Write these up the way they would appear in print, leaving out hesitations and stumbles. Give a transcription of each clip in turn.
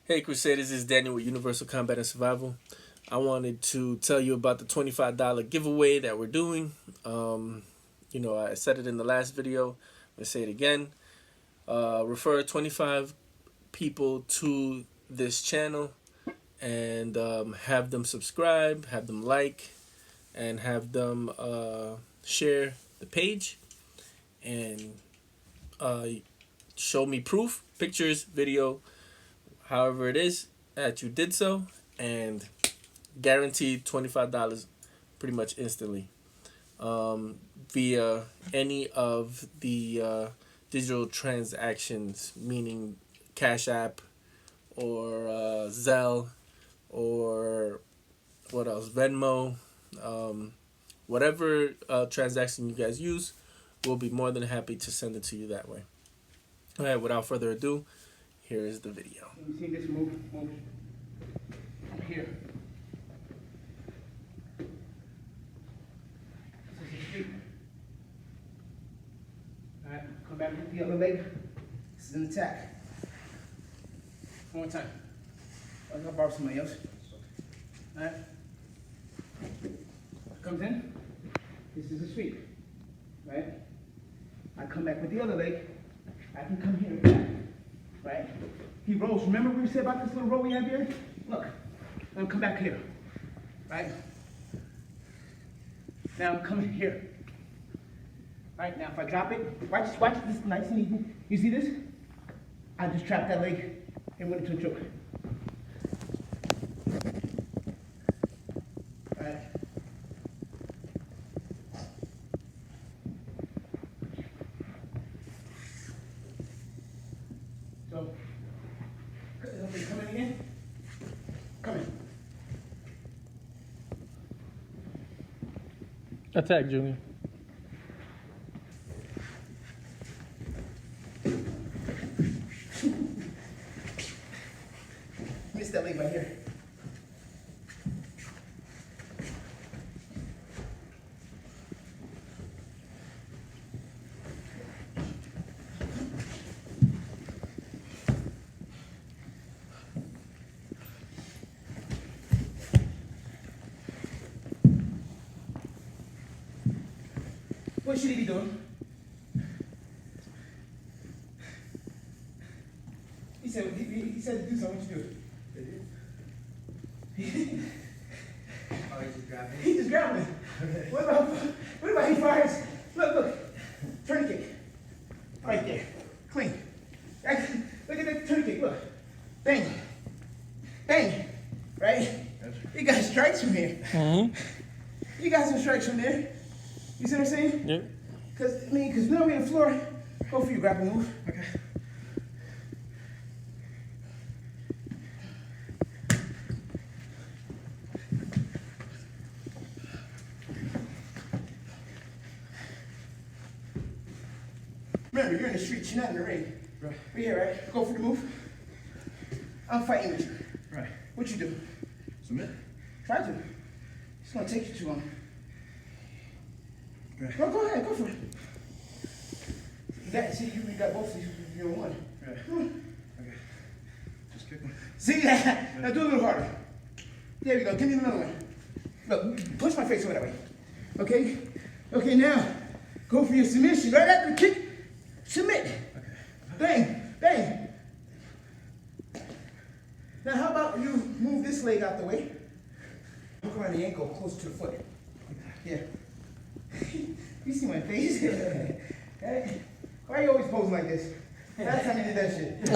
Hey Crusaders, this is Daniel with Universal Combat and Survival. I wanted to tell you about the $25 giveaway that we're doing. I said it in the last video. I'm going to say it again. Refer 25 people to this channel and have them subscribe, have them like, and have them share the page. And show me proof, pictures, video, however it is that you did so, and guaranteed $25 pretty much instantly via any of the digital transactions, meaning Cash App or Zelle or what else, Venmo, whatever transaction you guys use, we'll be more than happy to send it to you that way. All right, without further ado, here is the video. You see this move here. This is the street. All right, come back with the other leg. This is an attack. One more time. I'm gonna borrow somebody else. All right. Comes in. This is a sweep. Right. I come back with the other leg. I can come here and back. Right? He rolls. Remember what we said about this little roll we have here? Look. Let him come back here. Right? Now I'm coming here. Right? Now if I drop it, watch this nice and easy. You see this? I just trapped that leg and went into a choke. Alright. So, coming again? Coming. Attack, Junior. Missed that leg right here. What should he be doing? He said to do something. What you do? Oh, he's just grabbing it? He just grabbed me. Okay. What about he fires? Look. Tourniquet. Right there. Clean. Look at that tourniquet. Look. Bang. Bang. Right? You got strikes from here. You got some strikes from there. You see what I'm saying? Yep. Because now we're on the floor. Go for your grapple move. Okay. Remember, you're in the streets, you're not in the ring. Right. We're here, right? Go for the move. I'm fighting with you. Right. What you do? Submit. Try to. It's gonna take you too long. Right. Go ahead, go for it. You got both of these, you're one. Right. Come on. Okay. Just kick one. See that? Now do a little harder. There we go, give me another one. Look, push my face over that way. Okay? Okay, now, go for your submission. Right after the kick, submit. Okay. Bang, bang. Now how about you move this leg out the way? Look around the ankle, close to the foot. Yeah. You see my face? Hey, why are you always posing like this? Last time you did that shit.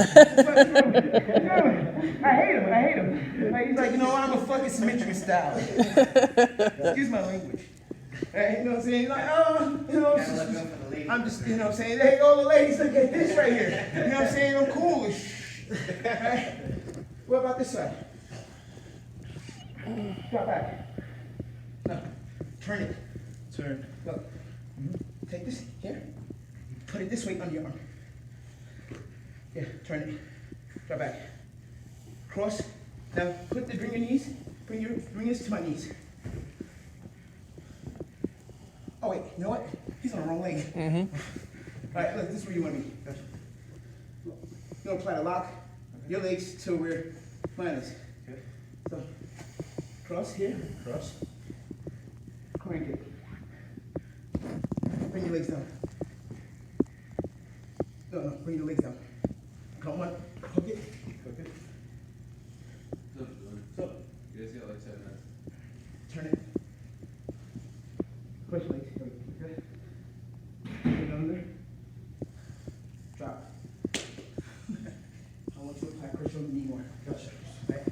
I hate him. Like, he's like, I'm a fucking symmetric style. Excuse my language. Hey, you know what I'm saying? He's like, Gotta let go for the lady. I'm just, you know what I'm saying? Hey, all the ladies, look at this right here. You know what I'm saying? I'm cool. Right? What about this side? Drop back. No. Turn it. Turn. Look. Take this here. Put it this way under your arm. Yeah, turn it. Drop back. Cross. Now bring your knees. Bring this to my knees. Oh wait, you know what? He's on the wrong leg. All right, look, this is where you want to be. You want to apply the lock? Your legs till we're minus. Okay. So, cross here. Cross. Crank it. Bring your legs down. No, bring your legs down. Come on, hook it. Hook it. So, turn it. Push legs. Okay. Put it under. Drop. I want you to apply pressure on the knee more. Gotcha. Right?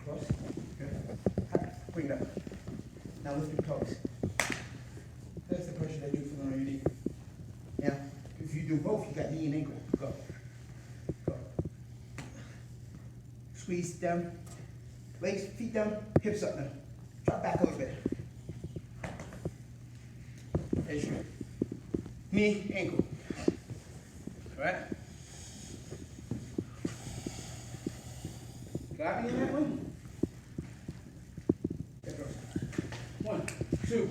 Cross. Okay. Bring it up. Now lift your toes. That's the pressure that you're feeling on your knee. Now, if you do both, you got knee and ankle. Go. Go. Squeeze down. Legs, feet down, hips up now. Drop back a little bit. As you. Knee, ankle. Alright? Got me in that one? There goes. 1, 2,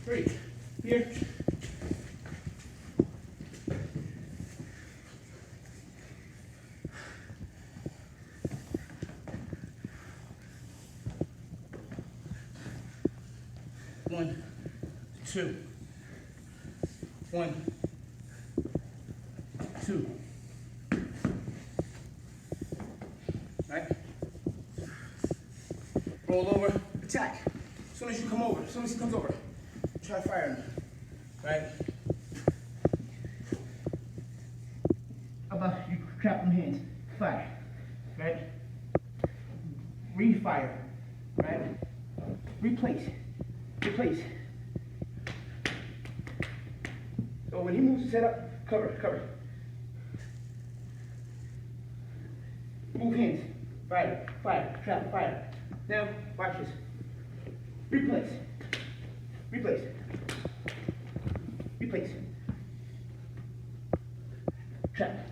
3. Here. One, two. 1, 2. Right? Roll over, attack. As soon as you come over, as soon as he comes over, try firing. Right? How about you trap them hands? Fire. Right? Refire. Right? Replace. Replace. So when he moves his head up, cover, cover. Move hands. Fire, fire, trap, fire. Now, watch this. Replace. Replace. Replace. Trap.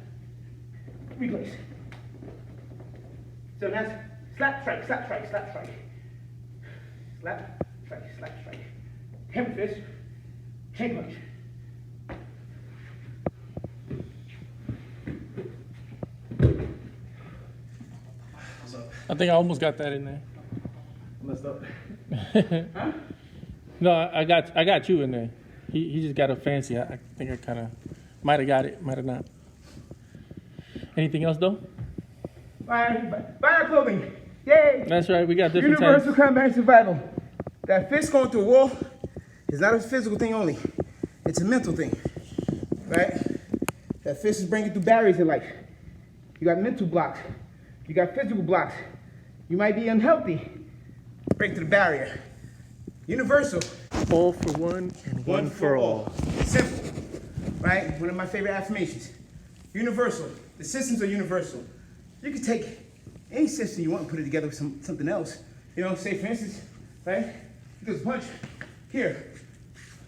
Replace. So now, slap, strike, slap, strike, slap, strike. Slap, strike, slap, strike. Hammer fist, chain punch. What's up? I think I almost got that in there. Messed up. Huh? No, I got you in there. He just got a fancy. I think I kind of might have got it, might have not. Anything else though? Buy our clothing. Yay! That's right. We got different Universal types. combat survival. That fist going through a wall is not a physical thing only. It's a mental thing. Right? That fist is breaking through barriers in life. You got mental blocks. You got physical blocks. You might be unhealthy. Break through the barrier. Universal. All for one and one for all. Simple. Right? One of my favorite affirmations. Universal. The systems are universal. You can take any system you want and put it together with something else. You know, say for instance, right? He goes punch, here,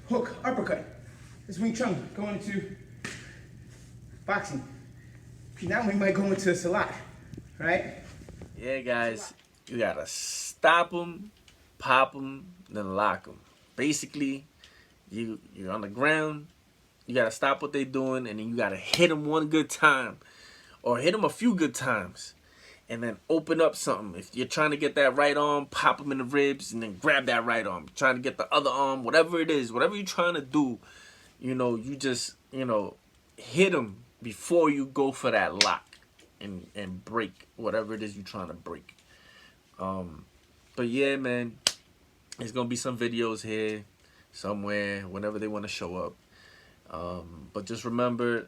hook, uppercut. This Wing Chun going into boxing. Now we might go into a Salat, right? Yeah, guys, you gotta stop them, pop them, then lock them. Basically, you're on the ground, you gotta stop what they're doing, and then you gotta hit them one good time, or hit them a few good times. And then open up something. If you're trying to get that right arm, pop them in the ribs and then grab that right arm. Trying to get the other arm, whatever it is, whatever you're trying to do, you know, you just, you know, hit them before you go for that lock and break whatever it is you're trying to break. But yeah, man, there's going to be some videos here somewhere whenever they want to show up. But just remember,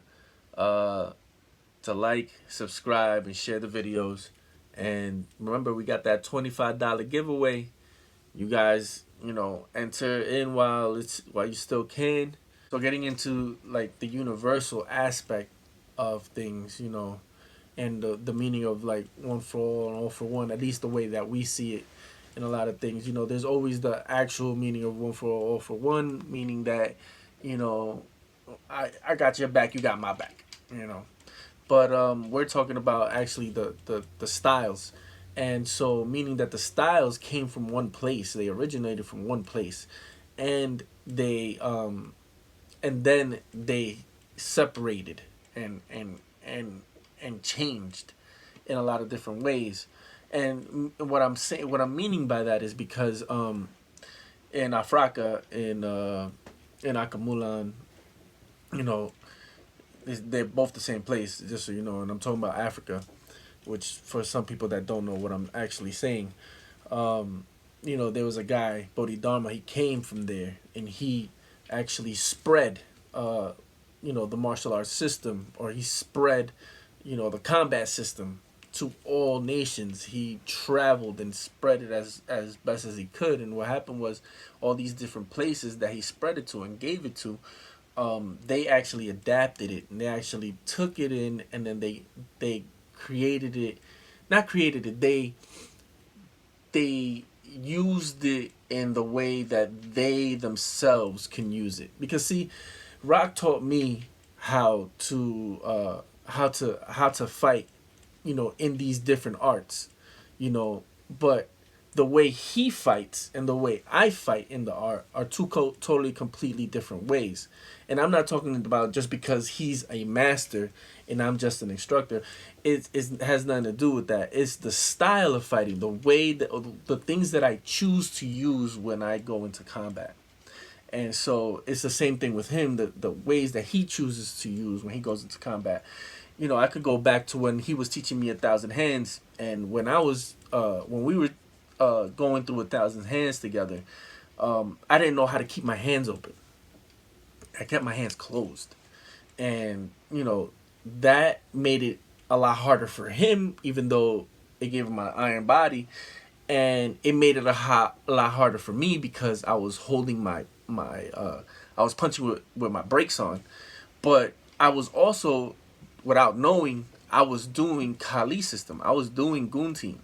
to like, subscribe, and share the videos. And remember, we got that $25 giveaway. You guys, you know, enter in while you still can. So getting into like the universal aspect of things, you know, and the meaning of like one for all and all for one, at least the way that we see it in a lot of things. You know, there's always the actual meaning of one for all for one, meaning that, you know, I got your back, you got my back, you know. But we're talking about actually the styles. And so meaning that the styles came from one place. They originated from one place. And they and then they separated and changed in a lot of different ways. And what I'm saying, what I'm meaning by that is because in Afraka, in Akamulan, you know, they're both the same place, just so you know. And I'm talking about Africa, which for some people that don't know what I'm actually saying, there was a guy, Bodhidharma. He came from there, and he actually spread, the martial arts system, or he spread, the combat system to all nations. He traveled and spread it as best as he could. And what happened was, all these different places that he spread it to and gave it to, they actually adapted it, and they actually took it in, and then they created it, not created it. They used it in the way that they themselves can use it. Because see, Rock taught me how to fight, in these different arts, but the way he fights and the way I fight in the art are two totally completely different ways. And I'm not talking about just because he's a master and I'm just an instructor. It has nothing to do with that. It's the style of fighting, the way that the things that I choose to use when I go into combat. And so it's the same thing with him, the ways that he chooses to use when he goes into combat. I could go back to when he was teaching me 1,000 hands, and when we were going through 1,000 hands together, I didn't know how to keep my hands open. I kept my hands closed, and that made it a lot harder for him, even though it gave him an iron body, and it made it a lot harder for me because I was holding I was punching with my brakes on, but I was also, without knowing, I was doing Kali system. I was doing Guntin.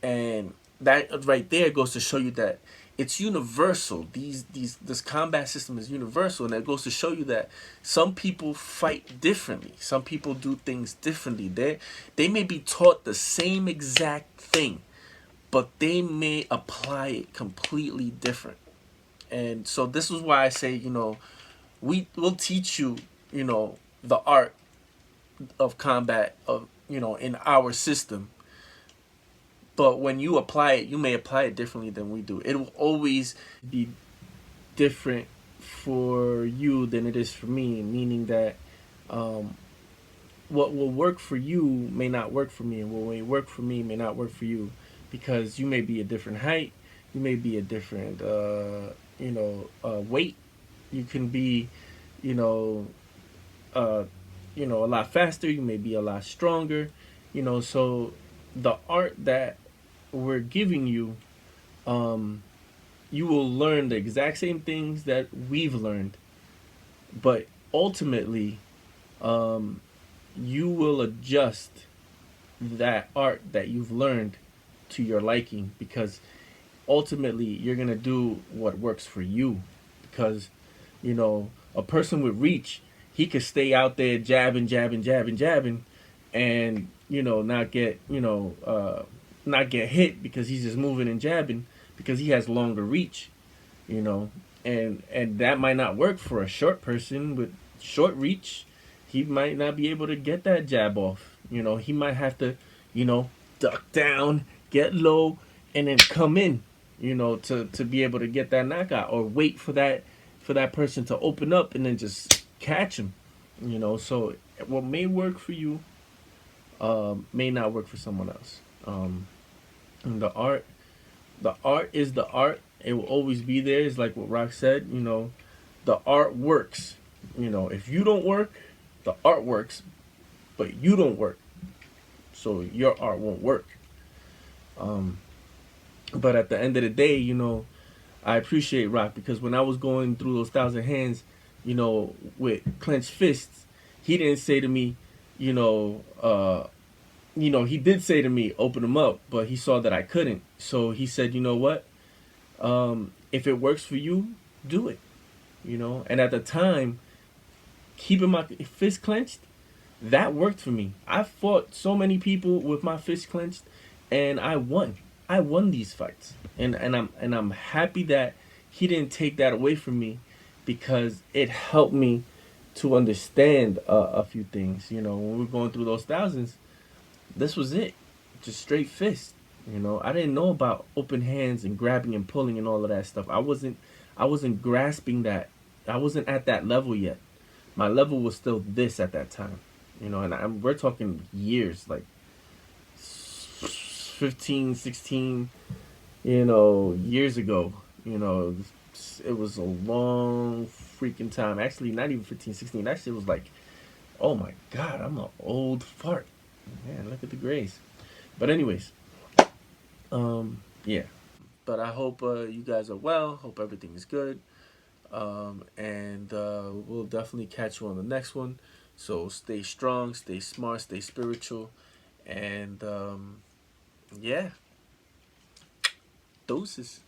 And that right there goes to show you that it's universal. This combat system is universal, and that goes to show you that some people fight differently. Some people do things differently. They may be taught the same exact thing, but they may apply it completely different. And so this is why I say, we'll teach you, the art of combat of in our system, but when you apply it, you may apply it differently than we do. It will always be different for you than it is for me, meaning that what will work for you may not work for me, and what may work for me may not work for you, because you may be a different height, you may be a different weight, you can be a lot faster, you may be a lot stronger, so the art that we're giving you, you will learn the exact same things that we've learned, but ultimately, you will adjust that art that you've learned to your liking, because ultimately you're gonna do what works for you. Because a person with reach, he could stay out there jabbing, and not get hit because he's just moving and jabbing, because he has longer reach, and that might not work for a short person with short reach. He might not be able to get that jab off. He might have to, duck down, get low, and then come in, to be able to get that knockout, or wait for that person to open up and then just catch him. So what may work for you may not work for someone else. And the art is the art. It will always be there. It's like what Rock said. The art works. If you don't work, the art works, but you don't work, so your art won't work. But at the end of the day, I appreciate Rock, because when I was going through those 1,000 hands, with clenched fists, he didn't say to me, he did say to me, open them up, but he saw that I couldn't. So he said, you know what? If it works for you, do it. And at the time, keeping my fist clenched, that worked for me. I fought so many people with my fist clenched, and I won. I won these fights, and I'm happy that he didn't take that away from me, because it helped me to understand a few things. When we're going through those thousands, this was it. Just straight fist. You know, I didn't know about open hands and grabbing and pulling and all of that stuff. I wasn't grasping that. I wasn't at that level yet. My level was still this at that time. You know, and we're talking years, like 15, 16, you know, years ago. You know, it was a long freaking time. Actually, not even 15, 16. That shit was like, oh my God, I'm an old fart. Man, look at the grays. But anyways, yeah. But I hope you guys are well. Hope everything is good. And we'll definitely catch you on the next one. So stay strong, stay smart, stay spiritual, and yeah, doses.